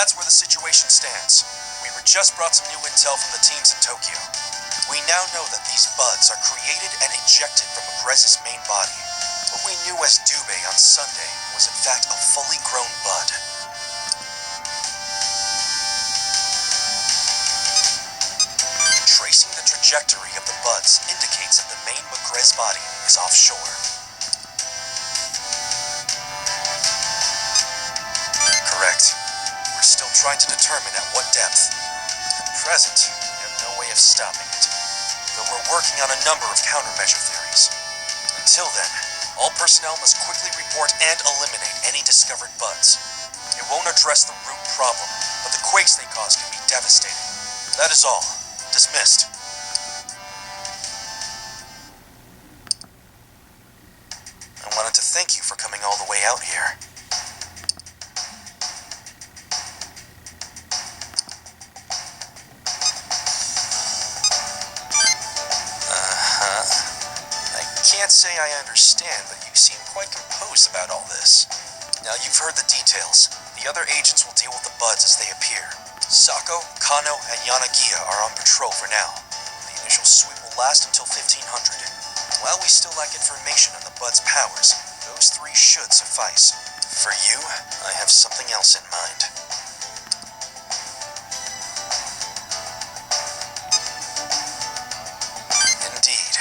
That's where the situation stands. We were just brought some new intel from the teams in Tokyo. We now know that these buds are created and ejected from Agrez's main body. What we knew as Dube on Sunday was in fact a fully grown bud. Tracing the trajectory of the buds indicates that the main Agrez body is offshore. Correct. We're still trying to determine at what depth. At present, we have no way of stopping it, though we're working on a number of countermeasure theories. Until then, all personnel must quickly report and eliminate any discovered buds. It won't address the root problem, but the quakes they cause can be devastating. That is all. Dismissed. I wanted to thank you for coming all the way out here. I can't say I understand, but you seem quite composed about all this. Now you've heard the details. The other agents will deal with the buds as they appear. Sako, Kano, and Yanagiya are on patrol for now. The initial sweep will last until 1500. While we still lack information on the bud's powers, those three should suffice. For you, I have something else in mind. Indeed,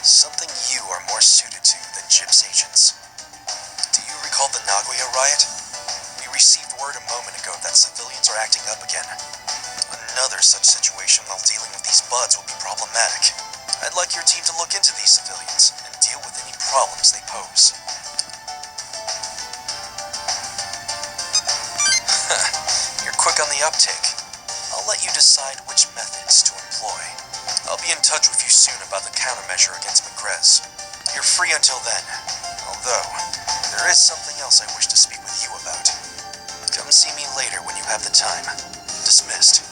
something you are more suited to than Jib's agents. Do you recall the Nagoya riot? We received word a moment ago that civilians are acting up again. Another such situation while dealing with these buds will be problematic. I'd like your team to look into these civilians and deal with any problems they pose. You're quick on the uptake. I'll let you decide which methods to employ. I'll be in touch with you soon about the countermeasure against Agrez. You're free until then, although there is something else I wish to speak with you about. Come see me later when you have the time. Dismissed.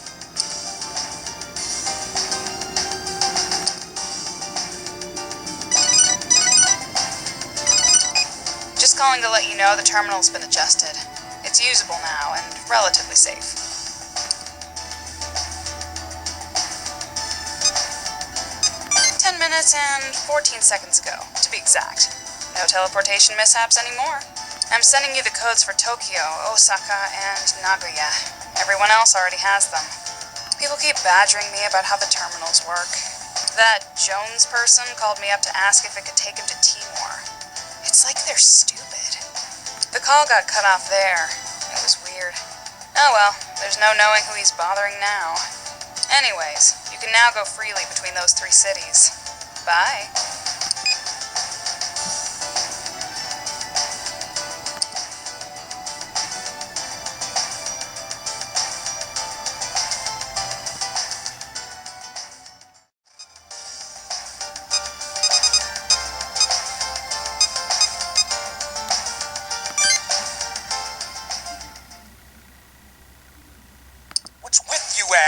Just calling to let you know the terminal's been adjusted. It's usable now and relatively safe. 10 minutes and 14 seconds ago, to be exact. No teleportation mishaps anymore. I'm sending you the codes for Tokyo, Osaka, and Nagoya. Everyone else already has them. People keep badgering me about how the terminals work. That Jones person called me up to ask if it could take him to Timor. It's like they're stupid. The call got cut off there. It was weird. Oh well, there's no knowing who he's bothering now. Anyways, you can now go freely between those three cities. Bye.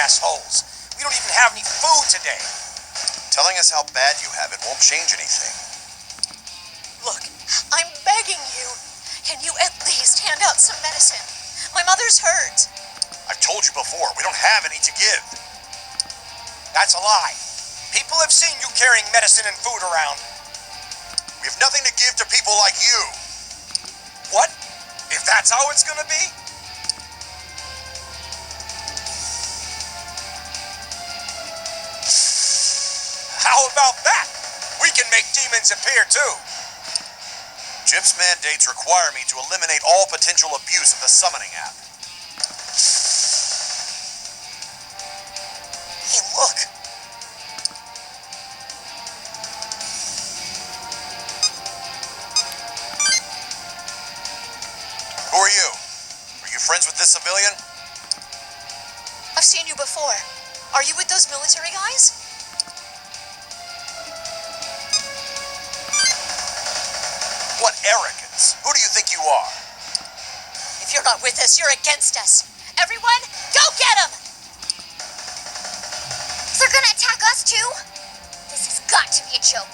Assholes. We don't even have any food today. Telling us how bad you have it won't change anything. Look, I'm begging you. Can you at least hand out some medicine? My mother's hurt. I've told you before, we don't have any to give. That's a lie. People have seen you carrying medicine and food around. We have nothing to give to people like you. What? If that's how it's gonna be? How about that? We can make demons appear too. Jib's mandates require me to eliminate all potential abuse of the summoning app. Hey, look. Who are you? Are you friends with this civilian? I've seen you before. Are you with those military guys? What arrogance! Who do you think you are? If you're not with us, you're against us. Everyone, go get them! They're gonna attack us too? This has got to be a joke.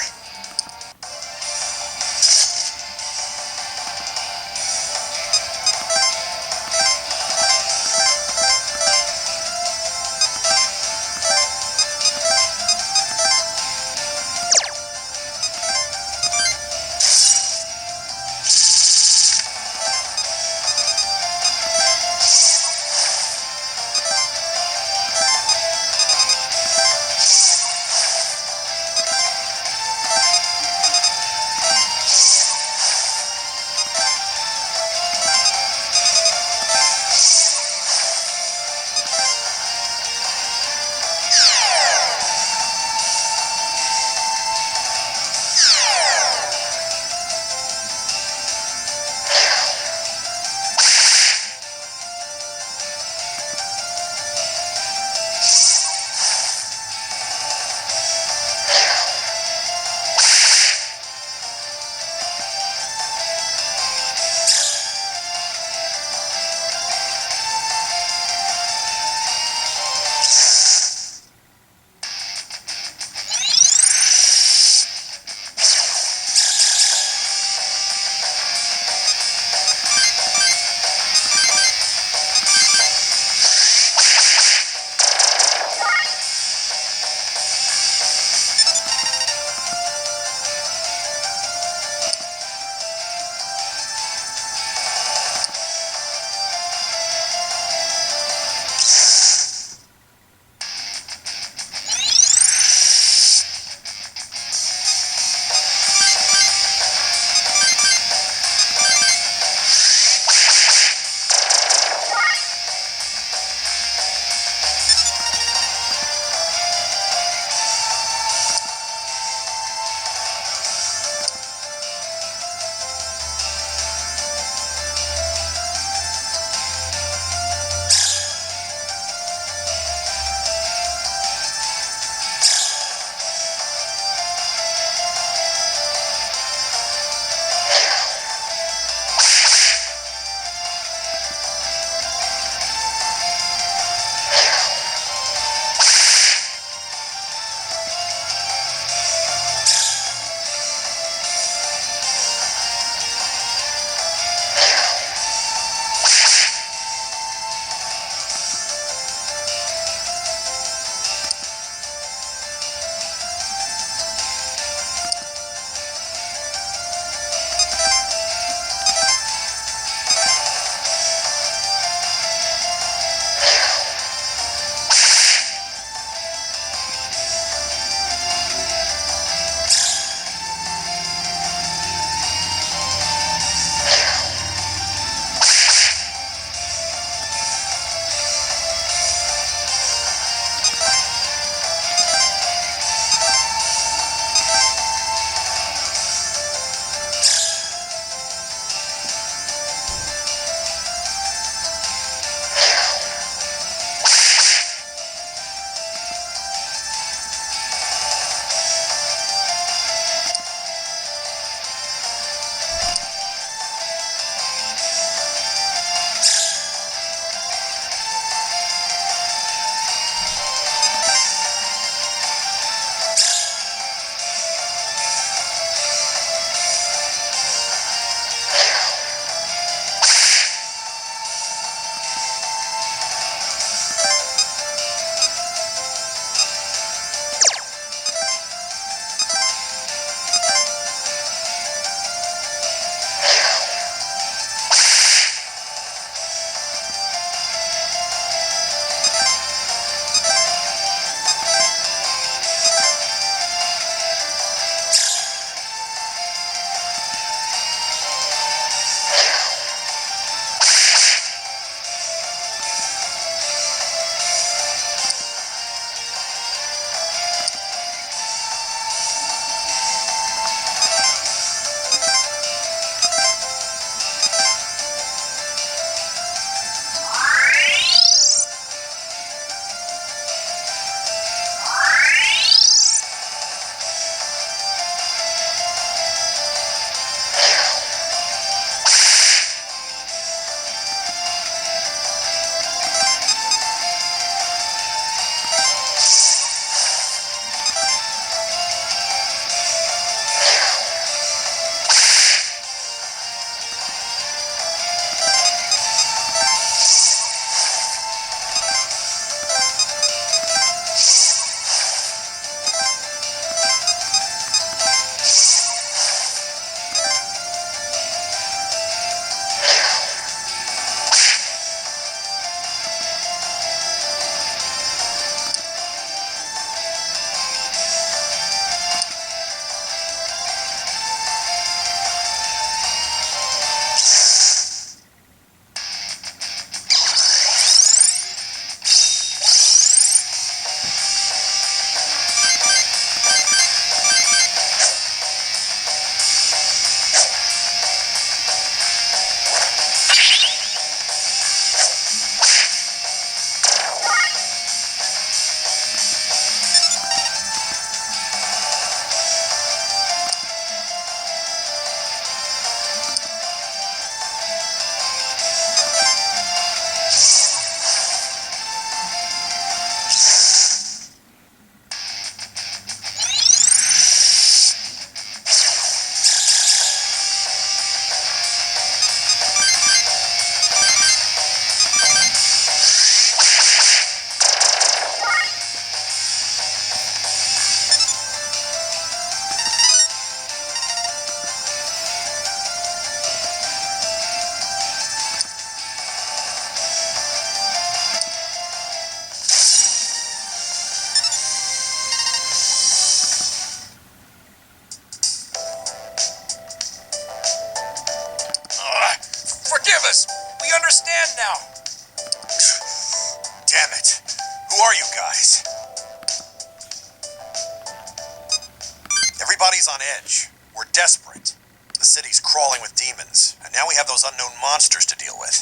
Everybody's on edge. We're desperate. The city's crawling with demons, and now we have those unknown monsters to deal with.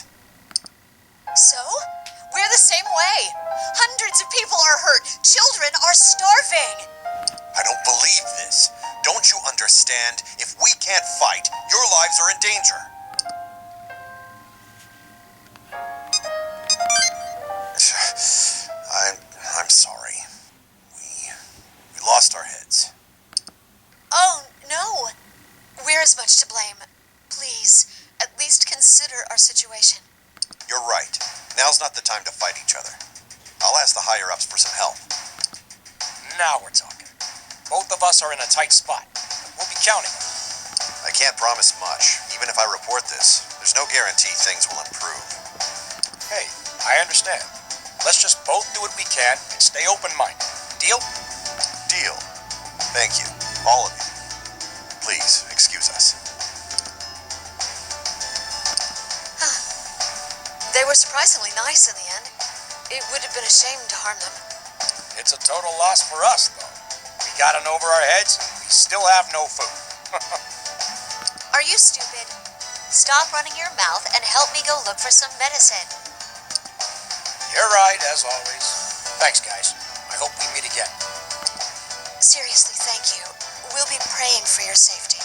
So? We're the same way. Hundreds of people are hurt. Children are starving. I don't believe this. Don't you understand? If we can't fight, your lives are in danger. I'm sorry. We lost our heads. Oh, no. We're as much to blame. Please, at least consider our situation. You're right. Now's not the time to fight each other. I'll ask the higher-ups for some help. Now we're talking. Both of us are in a tight spot. We'll be counting. I can't promise much. Even if I report this, there's no guarantee things will improve. Hey, I understand. Let's just both do what we can and stay open-minded. Deal? Deal. Thank you. All of you. Please, excuse us. They were surprisingly nice in the end. It would have been a shame to harm them. It's a total loss for us, though. We got in over our heads, and we still have no food. Are you stupid? Stop running your mouth and help me go look for some medicine. You're right, as always. Thanks, guys. I hope we meet again. Seriously, thank you. We'll be praying for your safety.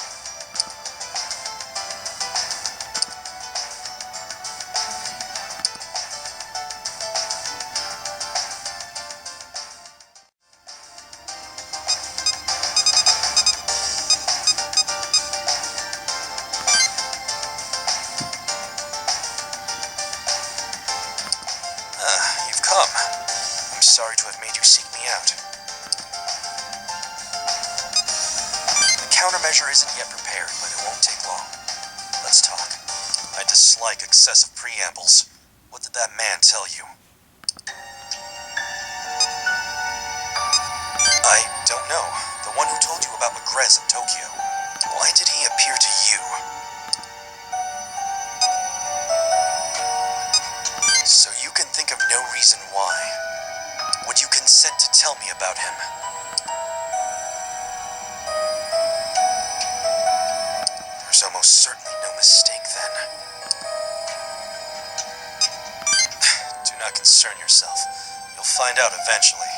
You've come. I'm sorry to have made you seek me out. The countermeasure isn't yet prepared, but it won't take long. Let's talk. I dislike excessive preambles. What did that man tell you? I don't know. The one who told you about Magrez in Tokyo. Why did he appear to you? So you can think of no reason why. Would you consent to tell me about him? There's almost certainly no mistake then. Do not concern yourself. You'll find out eventually.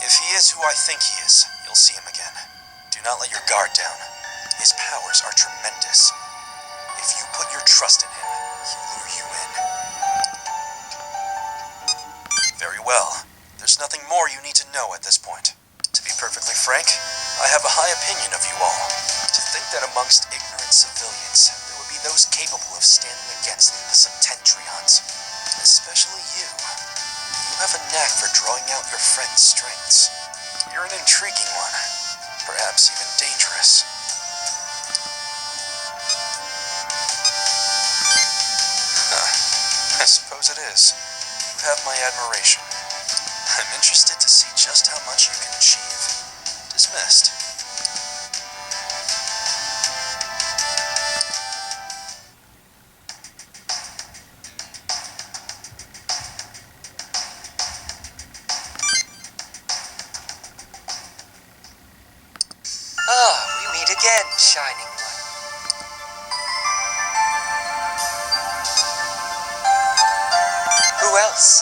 If he is who I think he is, you'll see him again. Do not let your guard down. His powers are tremendous. If you put your trust in him, he'll lure you in. Very well. There's nothing more you need to know at this point. To be perfectly frank, I have a high opinion of you all. To think that amongst ignorant civilians, there would be those capable of standing against the Septentrions. Especially you. You have a knack for drawing out your friend's strengths. You're an intriguing one. Perhaps even dangerous. I suppose it is. You have my admiration. I'm interested to see just how much you can achieve. Dismissed. We meet again, Shining One. Who else?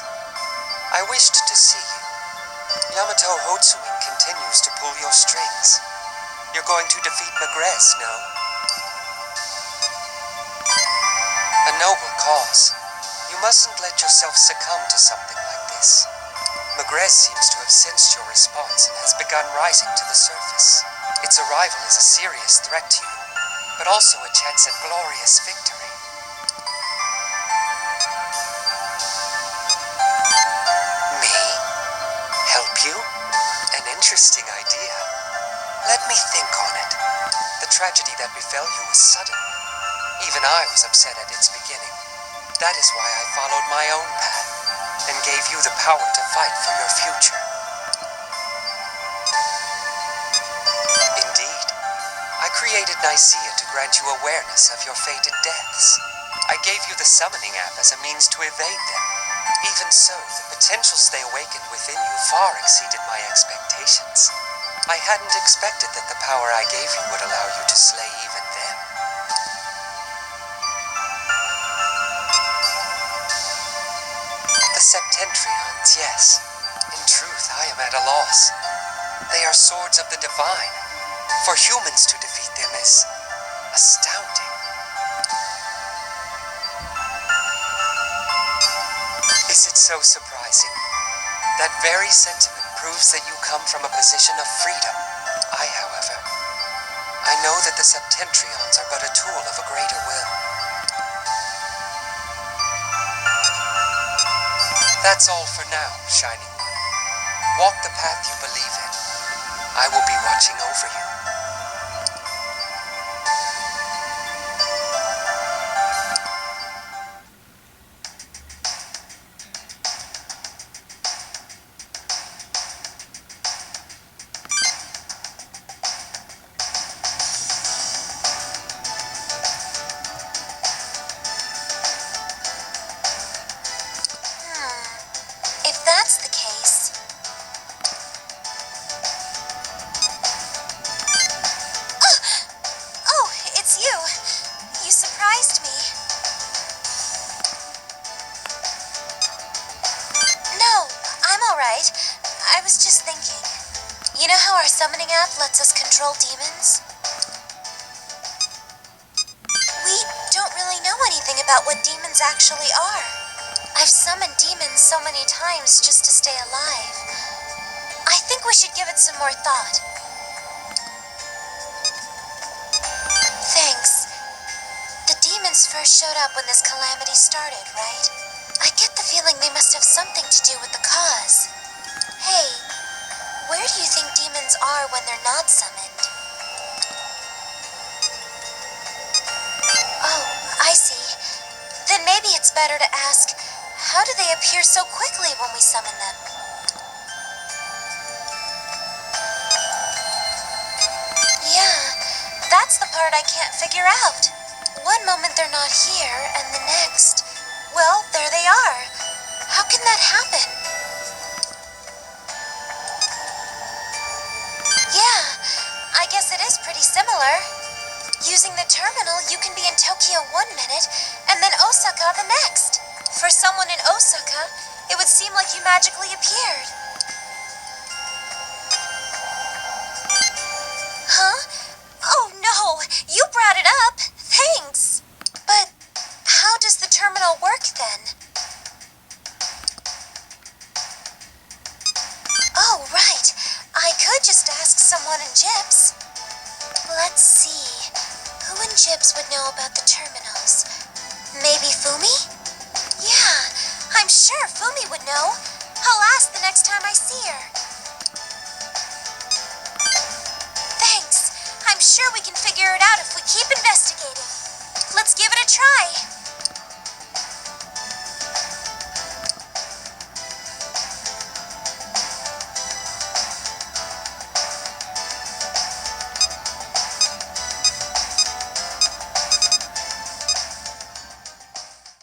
I wished to see you. Yamato Hotsuin continues to pull your strings. You're going to defeat Magrez, no? A noble cause. You mustn't let yourself succumb to something like this. Magrez seems to have sensed your response and has begun rising to the surface. Its arrival is a serious threat to you, but also a chance at glorious victory. Me? Help you? An interesting idea. Let me think on it. The tragedy that befell you was sudden. Even I was upset at its beginning. That is why I followed my own path and gave you the power to fight for your future. Indeed, I created Nicaea to grant you awareness of your fated deaths. I gave you the summoning app as a means to evade them. Even so, the potentials they awakened within you far exceeded my expectations. I hadn't expected that the power I gave you would allow you to slay even them. The Septentrions, yes. In truth, I am at a loss. They are swords of the divine. For humans to defeat them is astounding. Is it so surprising? That very sentiment proves that you come from a position of freedom. However, I know that the Septentrions are but a tool of a greater will. That's all for now, Shining One. Walk the path you believe in. I will be watching over you. If that's the case... Oh, it's you. You surprised me. No, I'm alright. I was just thinking. You know how our summoning app lets us control demons? We don't really know anything about what demons actually are. I've summoned demons so many times just to stay alive. I think we should give it some more thought. Thanks. The demons first showed up when this calamity started, right? I get the feeling they must have something to do with the cause. Hey, where do you think demons are when they're not summoned? Oh, I see. Then maybe it's better to ask, how do they appear so quickly when we summon them? Yeah, that's the part I can't figure out. One moment they're not here, and the next, well, there they are. How can that happen? Yeah, I guess it is pretty similar. Using the terminal, you can be in Tokyo one minute, and then Osaka the next. For someone in Osaka, it would seem like you magically appeared. Huh? Oh no! You brought it up! Thanks! But how does the terminal work then? Oh, right. I could just ask someone in Gyps. Let's see. Who in Gyps would know about the terminals? Maybe Fumi? Yeah, I'm sure Fumi would know. I'll ask the next time I see her. Thanks. I'm sure we can figure it out if we keep in